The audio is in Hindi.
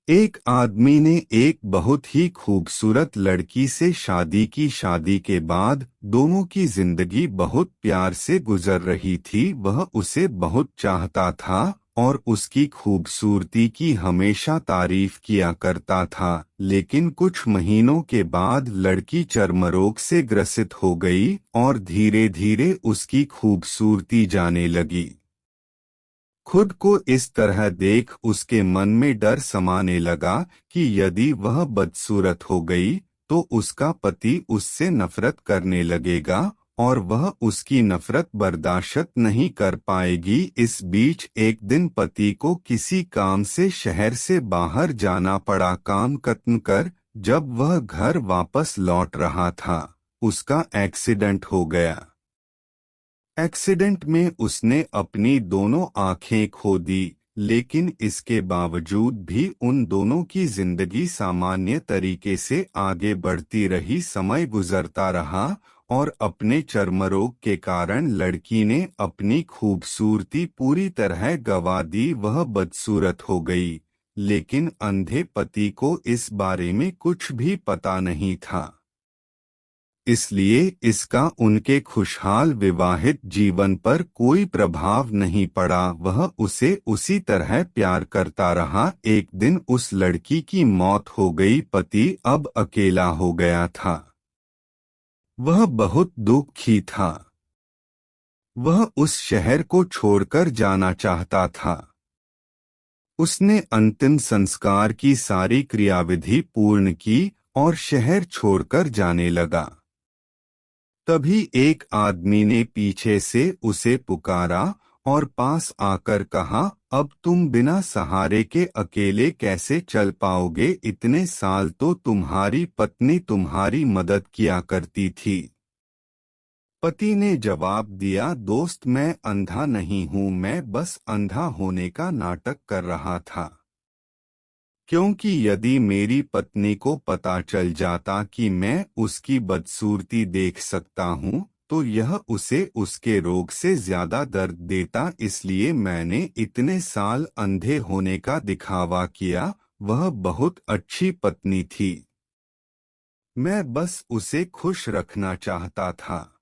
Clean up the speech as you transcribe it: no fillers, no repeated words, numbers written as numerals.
एक आदमी ने एक बहुत ही खूबसूरत लड़की से शादी की। शादी के बाद दोनों की जिंदगी बहुत प्यार से गुजर रही थी। वह उसे बहुत चाहता था और उसकी खूबसूरती की हमेशा तारीफ किया करता था। लेकिन कुछ महीनों के बाद लड़की चर्मरोग से ग्रसित हो गई और धीरे धीरे उसकी खूबसूरती जाने लगी। खुद को इस तरह देख उसके मन में डर समाने लगा कि यदि वह बदसूरत हो गई तो उसका पति उससे नफरत करने लगेगा और वह उसकी नफरत बर्दाश्त नहीं कर पाएगी। इस बीच एक दिन पति को किसी काम से शहर से बाहर जाना पड़ा। काम खत्म कर जब वह घर वापस लौट रहा था, उसका एक्सीडेंट हो गया। एक्सीडेंट में उसने अपनी दोनों आंखें खो दी, लेकिन इसके बावजूद भी उन दोनों की जिंदगी सामान्य तरीके से आगे बढ़ती रही। समय गुजरता रहा और अपने चर्मरोग के कारण लड़की ने अपनी खूबसूरती पूरी तरह गंवा दी। वह बदसूरत हो गई, लेकिन अंधे पति को इस बारे में कुछ भी पता नहीं था। इसलिए इसका उनके खुशहाल विवाहित जीवन पर कोई प्रभाव नहीं पड़ा। वह उसे उसी तरह प्यार करता रहा। एक दिन उस लड़की की मौत हो गई। पति अब अकेला हो गया था। वह बहुत दुखी था। वह उस शहर को छोड़कर जाना चाहता था। उसने अंतिम संस्कार की सारी क्रियाविधि पूर्ण की और शहर छोड़कर जाने लगा। तभी एक आदमी ने पीछे से उसे पुकारा और पास आकर कहा, अब तुम बिना सहारे के अकेले कैसे चल पाओगे? इतने साल तो तुम्हारी पत्नी तुम्हारी मदद किया करती थी। पति ने जवाब दिया, दोस्त मैं अंधा नहीं हूँ, मैं बस अंधा होने का नाटक कर रहा था। क्योंकि यदि मेरी पत्नी को पता चल जाता कि मैं उसकी बदसूरती देख सकता हूँ तो यह उसे उसके रोग से ज्यादा दर्द देता। इसलिए मैंने इतने साल अंधे होने का दिखावा किया। वह बहुत अच्छी पत्नी थी। मैं बस उसे खुश रखना चाहता था।